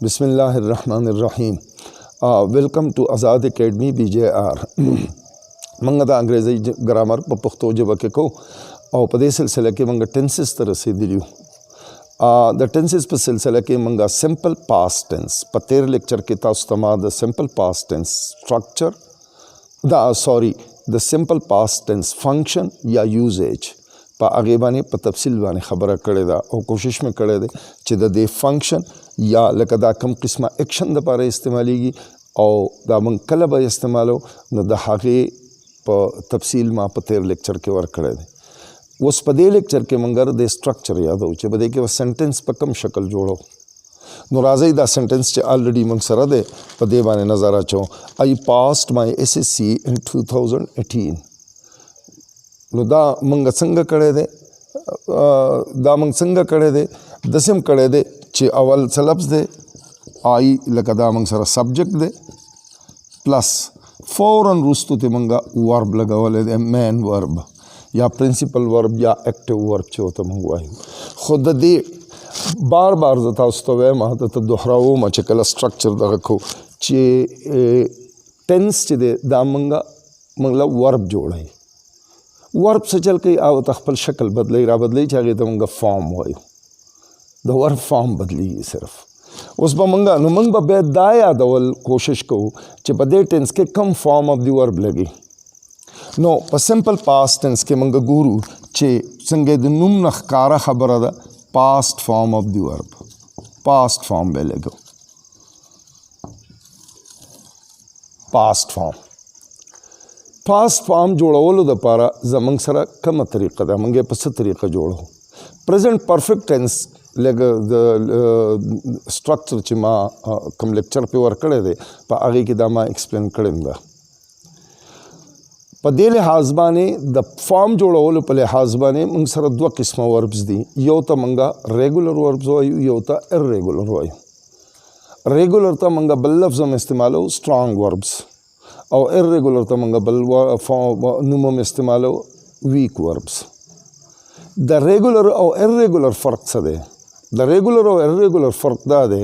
बिस्मिल्लाहिर्रहमानिर्रहीम। Welcome to Azad academy BJR। मंगा दा अंग्रेज़ी ग्रामर प Pakhto ژبه کې کو او په دې سلسله کې منګه ټنسز ته رسیدلیو। د ټنسز په سلسله کې منګه سمپل پاست ټنس په تیر لیکچر کې تاسو ته ما د سمپل پاست ټنس سټرکچر د سمپل پاست ټنس فنکشن یا یوزیج په هغه باندې په تفصیل باندې خبره کړې ده او کوشش مې کړې ده چې د دې فنکشن یا لکه دا کم قسمه اکشن د لپاره استعمالیږي او دا من کله به استعمالو نو د هغې په تفصیل ما په تیر لیکچر کې ورکړی دی. اوس په دې لیکچر کې موږ د سټرکچر یادو چې په دې کې سنټنس په کوم شکل جوړو. نو راځئ دا سنټنس چې الریډي موږ سره دی په دې باندې نظر اچو. I passed my SSC in 2018. نو دا موږ څنګه کړی دی داسې هم کړی دی چې اول څه لفظ دی آی لکه دا موږ سره سبجیکټ دی پلس فوراً وروستو ته موږ ورب لګولی دی مین ورب یا پرنسپل ورب یا ایکټیو ورب چې ورته موږ وایو. خو د دې بار بار زه تاسو ته وایم درته دوهراوم چې کله سټرکچر دغه کو چې ټنس چې دی دا موږ له ورب جوړوي. ورب څه چل کوي او ته خپل شکل بدلی را بدلی چې هغې ته موږ فارم وایو. د ورب فارم بدلیږي صرف. اوس به موږ به بیا دا یادول کوشش کوو چې په دې ټنس کې کم فارم اف دی ورب لګي. نو په سمپل پاست ټنس کې موږ ګورو چې څنګه د نوم نه ښکاره خبره ده پاست فارم اف دی ورب پاست فارم به لګو. پاست فارم جوړولو دپاره زموږ سره کومه طریقه ده موږ یې په څه طریقه جوړو. پرزنټ پرفیکټ ټنس لکه د سټرکچر چې ما کوم لیکچر پې ورکړی دی په هغې کې دا ما ایکسپلین کړی ده. په دې لحاظ باندې د فارم جوړولو په لحاظ باندې موږ سره دوه قسمه وربز دي. یو ته موږ ریګولر وربز وایو یو ته ارریګولر وایو. ریګولر ته موږ بل لفظ هم استعمالو سټرانګ وربز او ارریګولر ته موږ بل نوم هم استعمالو ویک وربز. د ریګولر او ارریګولر فرق څه دی؟ د ریګولر او ارریګولر فرق دا دی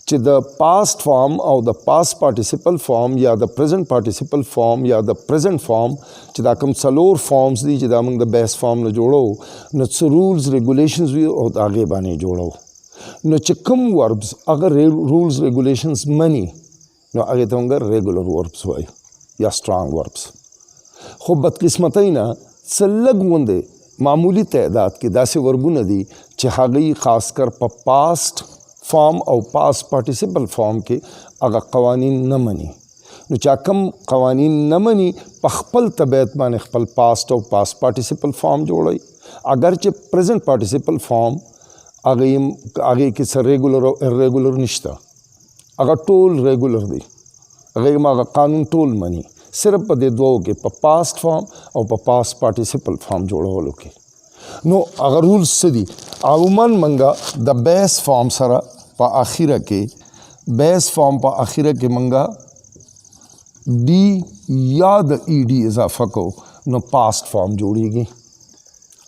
چې د پاست فارم او د پاست پارټیسپل فارم یا د پریزنټ پارټیسپل فارم یا د پریزنټ فارم چې دا کوم څلور فارمز دي چې دا موږ د بیس فارم نه جوړو نو څه رولز ریګولیشنز وي او د هغې باندې جوړو. نو چې کوم وربز اگر رولز ریګولیشنز مني نو هغې ته موږ ریګولر وربز وایو یا سټرانګ وربز. خو بدقسمتۍ نه څه لږ غوندې معمولی تعداد کې داسې وربونه دي چې هغوی خاص کر په پاست فارم او پاست پارټیسپل فارم کې هغه قوانین نه مني. نو چا کم قوانین نه مني په خپل طبیعت باندې خپل پاست او پاست پارټیسپل فارم جوړوي. اگر چې پریزنټ پارټیسپل فارم هغې کې څه ریګولر او ارریګولر نشته هغه ټول ریګولر دي هغې هغه قانون ټول مني صرف په دې دوو کې په پاست فارم او په پاست پارټیسپل فارم جوړولو کې. نو هغه رولز څه دي؟ عموماً موږ د بیس فارم سره په اخره کې بیس فارم په اخره کې موږ ډي یا د ای ډي اضافه کو نو پاست فارم جوړیږي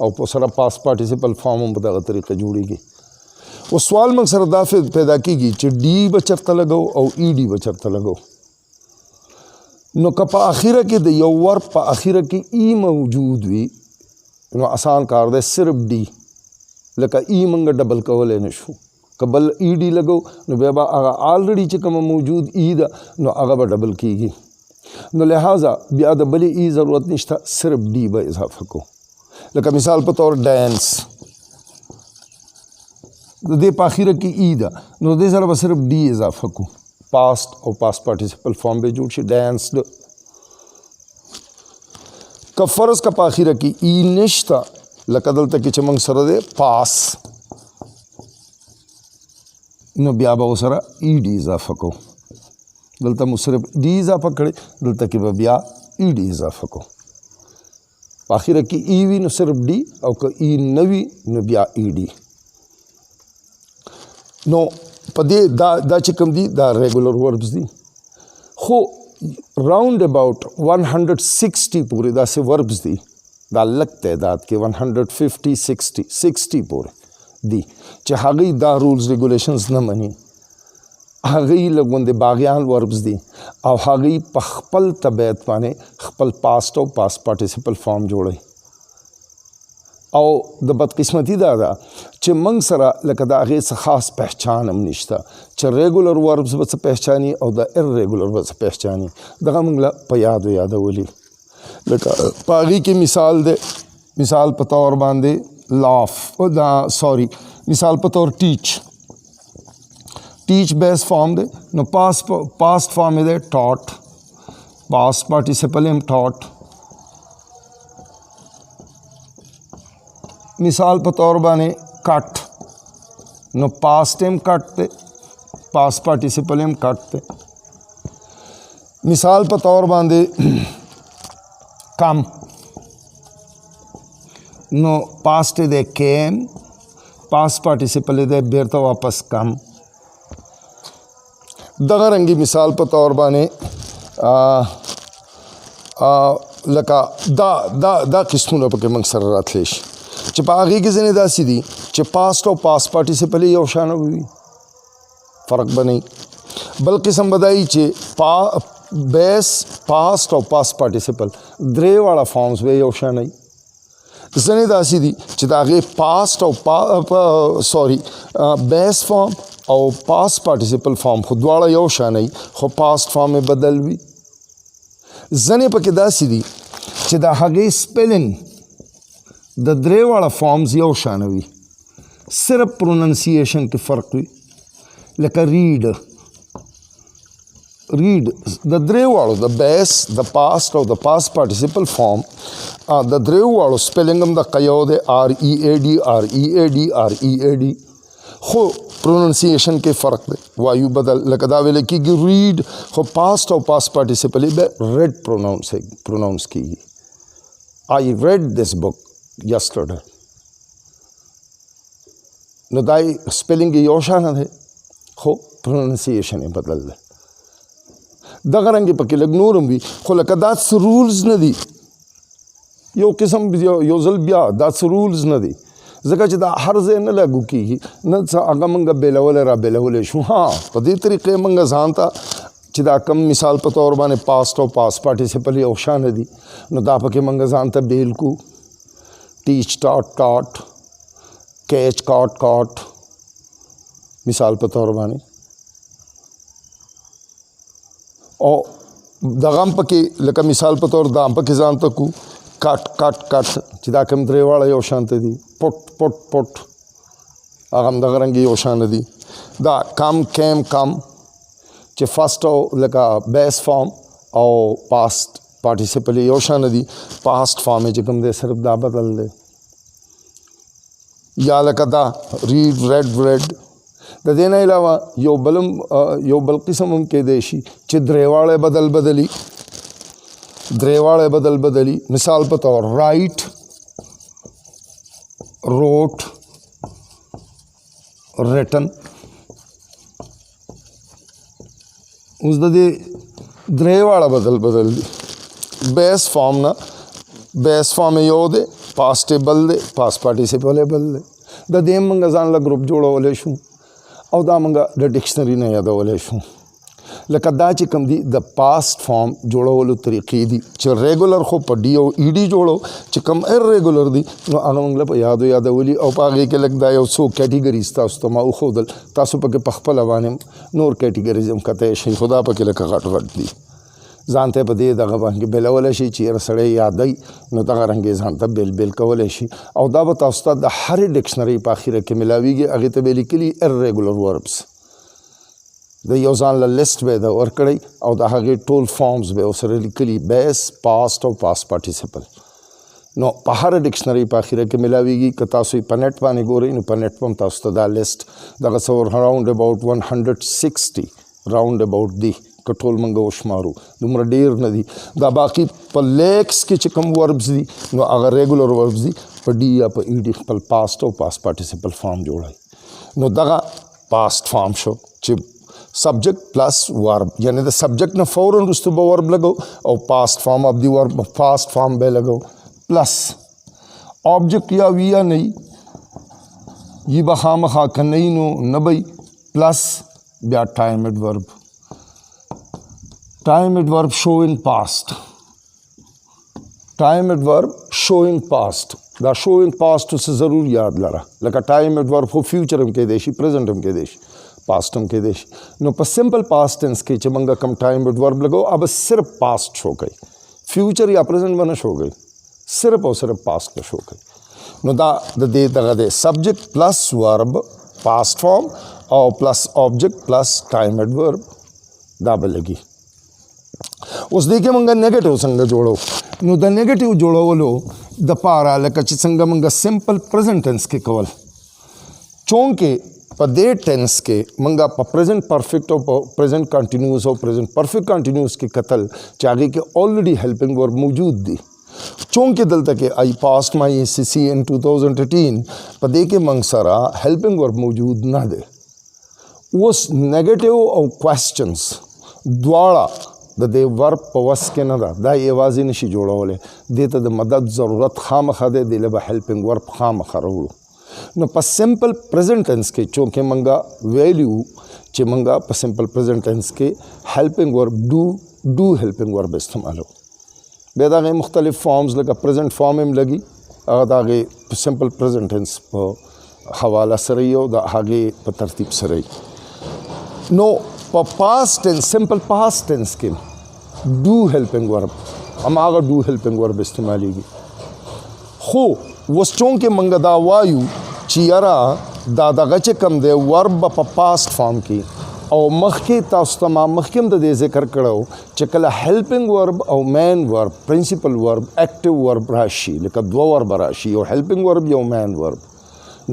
او په سره پاست پارټیسپل فارم هم په دغه طریقه جوړیږي. اوس سوال موږ سره دا پیدا کیږي چې ډي به چېرته لګو او ای ډي به چېرته لګو. نو که په اخره کې د یو ورب په اخره کې ای موجود وي نو آسان کار دی صرف ډي لکه ای موږ ډبل کولی نه شو. که بل ای ډي لګو نو بیا به هغه آلریډي چې کومه موجود ای ده نو هغه به ډبل کیږي. نو لہٰذا بیا د بلې ای ضرورت نشته صرف ډي به اضافه کو. لکه مثال په طور ډانس د دې په اخره کې ای ده نو دې سره به صرف ډي اضافه کو. پاست او پاست پارټیسپل فارم به جوړ شي ډانسډ. که فرض که په اخره کې ای نشته لکه دلته کې چې موږ سره دی پاس نو بیا به ورسره ای ډي اضافه کو. دلته مو صرف ډي اضافه کړی دلته کې به بیا ای ډي اضافه کو. په اخره کې ای وي نو صرف ډي او که ای نه وي نو بیا ای ډي. نو په دې دا چې کوم دي دا ریګولر وربز دي. خو راؤنڈ اباؤٹ 160 پورې داسې وربز دي دا لږ تعداد کې 150 60 پورې دي چې هغوی دا رولز ریګولیشنز نه مني. هغوی لږ باغیان وربز دي او هغوی په خپل طبیعت باندې خپل پاست او پاست پارټیسپل فارم جوړوي. او د بدقسمتي دا ده چې موږ سره لکه د هغې څه خاص پہچان هم نشته چې ریګولر وربز به څه پہچاني او د ارریګولر به څه پہچاني. دغه موږ له په یادولي لکه په هغې کې مثال دی، مثال په طور باندې مثال په طور teach base form दे नो पास्ट फॉर्म दे टॉट, पास्ट पार्टिसिपल एम टॉट. मिसाल पे तौर बाने कट नो पास्ट एम कट दे, पास्ट पार्टिसिपल एम कट दे. मिसाल पे तौर बांधे कम नो पास्ट दे केम, पास्ट पार्टिसिपल दे बेरता वापस कम. दगा रंगी मिसाल पे तौर बाने लका दा किस्मों पके मंग सर रातलेश च पागी के जने दासी दी च पास्ट और पास्ट पार्टिसिपल यो शान हुई फर्क बनी, बल्कि संबदाई च बेस पास्ट और पास्ट पार्टिसिपल द्रे वाला फॉर्म्स वे यो शान नहीं जने दासी दी च दागे पास्ट और बेस फॉर्म और पास्ट पार्टिसिपल फॉर्म खुद वाला यो शान खो पास्ट फॉर्म में बदल भी जने पके दासी दी च दा हगे स्पेलिंग द द्रे वाला फॉर्म्स यो शान हुई, सिर्फ प्रोनंसिएशन के फ़र्क हुई. लेकिन रीड द द्रे वालो द बेस द पास्ट और the past participle form the द्रे वालो स्पेलिंग द कयो दे READ खो प्रोनंसिएशन के फ़र्क दे वायु बदल लकदा वेले की रीड खो पास्ट और पास्ट पार्टिसिपल बे रेड प्रोनाउंस की. I read this book yesterday no दाई स्पेलिंग योशान है खो प्रोनंसिएशन बदल दे. दगा रंगी पके लग्नूरम भी खो लकदास रूल्स न दी यो किस्म यो जल बिया दास रूल्स न दी जगह च दा हर जे न लागू की न अगा मंगा बेलवले शू. हाँ په دې طریقې منګه ځانته چې دا کم مثال په تور باندې پاست او پاست پارټیسپل یو شان دي نو دا پکې منګه ځانته بیل کو टीच टॉट कैच कॉट مثال په تور باندې او دغم پکې لکه مثال په تور دام پکې ځانته کو کټ چې دا کم درې واړه یو شان دي پټ هغه دغه رنګ یو شان دي. دا کم چې فرست او لکه بیس فارم او پاست पार्टिसिपल यो शान दी पास्ट फॉर्म में जगम दे सिर्फ दा बदल दे. या लकदा रीड रेड द देना अलावा यो बल किस्म के देशी च द्रेवाड़े बदल मिसाल पे तौर राइट रोट रिटन उस दे द्रेवाड़ा बदल दी. बेस फॉर्म में यो दे पास्टेबल दे पास्ट पार्टिसिपल बल दे द देम मंगा जान ला ग्रुप जोड़ो वाले शू और दा मंगा द डिक्शनरी ने याद वाले शू लकदा च कम दी द पास्ट फॉर्म जोड़ो वालो तरीके दी च रेगुलर खो पड़ी ओ ईडी जोड़ो च कम इरेगुलर दी नो आगा मंगला याद वाली और पागे के लगदा यो सो कैटेगरीज ता उस तमा खोदल तासु पके पखपल वाने नोर कैटेगरीज हम कते शै खुदा पके लक घट दी जानते पे दे दगा बांगे बेलवले शी चीर सड़े यादई नो दगा रंगे जानता बेल कवले शी और दा बता उस्ताद हर डिक्शनरी पाखिर के मिलावीगे अगे तो बेली के लिए इरेगुलर वर्ब्स द योजान ला लिस्ट बे द और कड़ई और दा हगे टोल फॉर्म्स बे उसरे के लिए बेस पास्ट और पास्ट पार्टिसिपल नो हर डिक्शनरी पाखिर के मिलावीगी कतासुई पनेट पाने गोरी नो पनेट पम ता उस्ताद लिस्ट दगा सवर around about 160 round about the Katol मंगा शुमारू दुमरा डेर नदी दा बाकी पर लेक्स के चिकम वर्ब्स दी नो अगर रेगुलर वर्ब्स दी पर डी या पर ईडी पर पास्ट और पास्ट पार्टिसिपल फॉर्म जोड़ा नो दगा पास्ट फॉर्म शो चिप सब्जेक्ट प्लस वर्ब यानी द सब्जेक्ट न फौरन रुस्तु वर्ब लगो और past form of the verb past form बे लगो प्लस ऑब्जेक्ट या वी या नहीं ये बखा मखा नहीं नो नबई प्लस بیا ټایم ایڈورب شوینګ پاست ټایم ایڈورب شوینګ پاست دا شوینګ پاست څه ضرور یاد لره لکه ټایم ایڈورب خو فیوچر هم کېدی شي پریزنټ هم کېدی شي پاست هم کېدی شي نو په سمپل پاست ټینس کې چې موږ کم ټایم ایڈورب لګو اب صرف پاست شو کوي فیوچر یا پریزنٹ باندې شو کوي صرف او صرف پاست کې شو کوي نو دا د دې دغه د سبجیکټ پلس ورب پاست فارم او پلس آبجیکټ پلس ټایم ایڈورب دا به لګي اوس دې کې موږ نیگیټیو څنګه جوړو نو د نیگیټیو جوړولو د پاره لکه چې څنګه موږ سمپل پریزنٹ ټینس کې کول چونکې په دې ټینس کې موږ په پریزنٹ پرفیکټ او په پریزنٹ کنټینیوس او پریزنٹ پرفیکټ کنټینیوس کې قتل چې هغې کې آلریډي هیلپنګ ورب موجود دي چونکې دلته کې آئی پاسټ مائی ACC ان 2018 په دې کې موږ سره هیلپنګ ورب موجود نه دی اوس نیگیټیو او کوېسچنز دواړه د دې ورب په وس کې نه ده دا یوازې نشي جوړولی دې ته د مدد ضرورت خامخا دی دې له به هیلپنګ ورب خامخا راوړو نو په سمپل پریزنٹ ټینس کې چونکې موږ ویلیو چې موږ په سمپل پریزنٹ ټینس کې هیلپنګ ورب ډو هیلپنګ ورب استعمالو بیا د هغې مختلف فارمز لکه پریزنٹ فارم هم لګي هغه د هغې په سمپل پریزنٹ ټینس په حواله سره یي او د هغې په ترتیب سره یي نو په پاست ټینس سمپل پاست ټینس کې ډو هیلپنګ ورب هماغه ډو هیلپنګ ورب استعمالیږي خو اوس چونکې موږ دا وایو چې یاره دا دغه چې کوم دی ورب به په پاست فارم کې او مخکې تاسو ته ما مخکې هم د دې ذکر کړو چې کله هیلپنګ ورب او مین ورب پرنسپل ورب ایکټیو ورب راشي لکه دوه ورب راشي یو هیلپنګ ورب یو مین ورب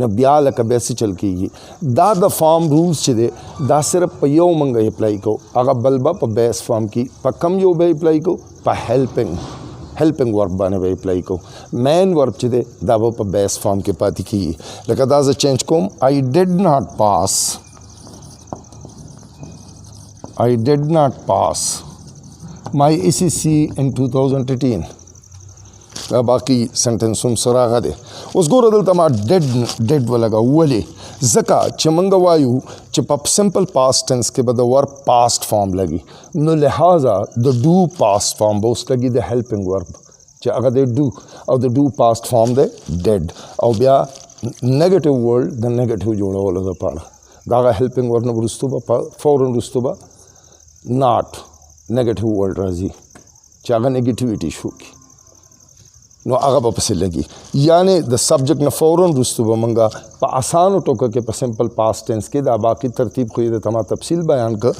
نو بیا لکه بیا څه چل کېږي دا د فارم رولز چې دی دا صرف په یو موږ اپلای کوو هغه بل به په بیس فارم کې په کم یو به اپلای کوو په هیلپنګ ورب باندې به اپلای کوو مین ورب چې دی دا به په بیس فارم کې پاتې کېږي لکه دا زه چینج کوم I did not pass my ACC in 2018 دا باقي سنټنس هم سره هغه دی اوس ګوره دلته ما ډیډ ولګه ولې ځکه چې موږ وایو چې په سمپل پاست ټینس کې به د ورب پاست فارم لګي نو لہذا د ډو پاست فارم به اوس لګي د هیلپنګ ورب چې هغه د ډو او د ډو پاست فارم دی ډیډ او بیا نیگیټیو ورډ د نیگیټیو جوړولو دپاره د هغه هیلپنګ ورډ نه وروستو به فوراً وروستو به ناټ نیگیټیو ورډ راځي چې هغه نیگیټیویټي شو کړي نو هغه به پسې لګي یعنې د سبجیکټ نه فوراً وروستو به موږ په اسانو ټوکو کې په سمپل پاست ټینس کې دا باقي ترتیب خو یې د تما تفصیل بیان کړ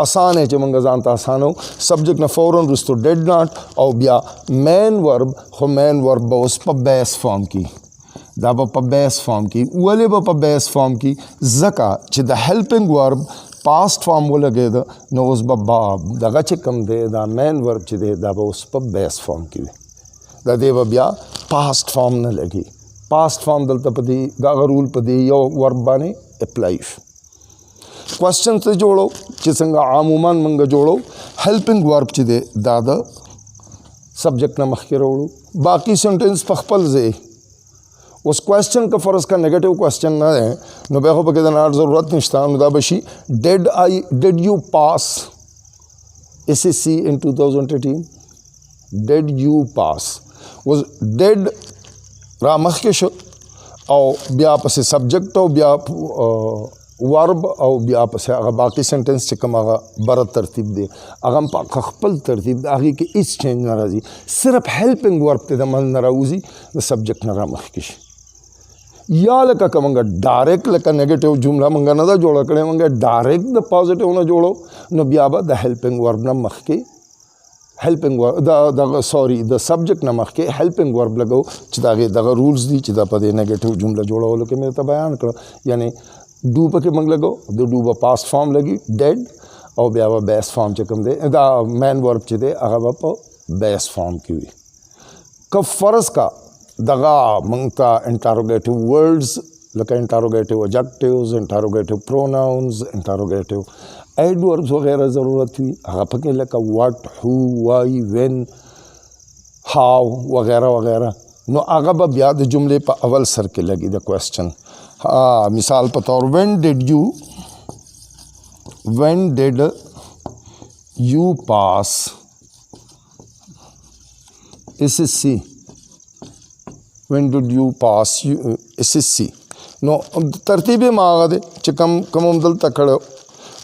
اسان یې چې موږ ځان ته اسانو سبجیکټ نه فوراً وروستو ډیډ ناټ او بیا مین ورب خو مین ورب به اوس په بیس فارم کې دا به په بیس فارم کې ولې به په بیس فارم کې ځکه چې د هیلپنګ ورب پاست فارم ولګېده نو اوس به دغه چې کوم دی دا مین ورب چې دی دا به اوس په بیس فارم کې وي دا دی به بیا پاست فارم نه لګي پاست فارم دلته په دې دغه رول په دې یو ورب باندې اپلای شو کوېسچن ته جوړو چې څنګه عموما موږ جوړو هیلپنګ ورب چې دی دا د سبجیکټ نه مخکې راوړو باقي سنټنس په خپل ځای اوس کوېسچن که فرض کا نیگیټیو کوېسچن نه دی نو بیا خو پکې د ناټ ضرورت نشته نو دا به شي ډیډ یو پاس ACC in 2018 ډیډ یو پاس اوس ډیډ را مخکې شو او بیا پسې سبجیکټ او بیا ورب او بیا پسې هغه باقي سنټنس چې کوم هغه بره ترتیب دی هغه هم په خپل ترتیب د هغې کې هېڅ چینج نه راځي صرف هیلپنګ ورب ته د منځ نه راوځي د سبجیکټ نه را مخکې شي یا لکه که موږ ډایرکټ لکه نیگیټیو جمله موږ نه ده جوړه کړې موږ ډایرکټ د پازیټیو نه جوړو نو بیا به د هیلپنګ ورب نه مخکې هیلپنګ ورب د سبجیکټ نه مخکې هیلپنګ ورب لګو چې د هغې دغه رولز دي چې دا په دې نیگیټیو جمله جوړولو کې مې ته بیان کړه یعنې ډو پکې موږ لګو د ډو به پاست فارم لګي ډیډ او بیا به بیس فارم چې کوم دی دا مین ورب چې دی هغه به په بیس فارم کې وي که فرض کا دغه موږ ته انټاروګیټیو ورډز لکه انټاروګیټیو اجیکټیوز انټاروګیټیو پروناؤنز انټاروګیټیو ایڈوربز وغیرہ ضرورت وي هغه پکې لکه واټ هو وای وین هاو وغیرہ وغیرہ نو هغه به بیا د جملې په اول سر کې لګي د کوېسچن مثال په طور when did you when did you pass SSC? When did you pass SSC? No, tartibe maagade chikam kamum dal takado.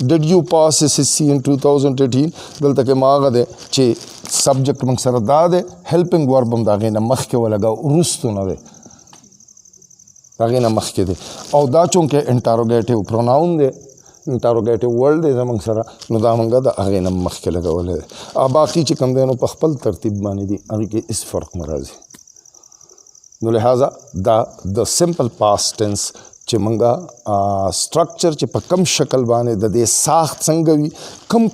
Did you pass SSC in 2018? Dal take maagade che subject mangsara dade helping verbum dage na makhke walaga urustu na de dage na makhke de au da chunke interrogative pronoun de interrogative word de mangsara no da manga da age na makhke laga wala a baqi chikam de no pakhpal tartib bani di age ke is farq marazi no lihaza da the simple past tense چې منګه سټرکچر چې په کم شکل باندې د دې ساخت څنګه وي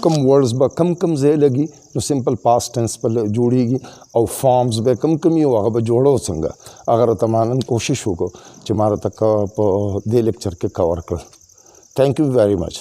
کم ورډز به کم ځای لګي نو سمپل پاست ټینس په جوړیږي او فارمز به کم وي او هغه به جوړو څنګه اگر ته مانن کوشش وکړو چې ماره تک په دې لیکچر کې کور کړ. تھینک یو ویری مچ.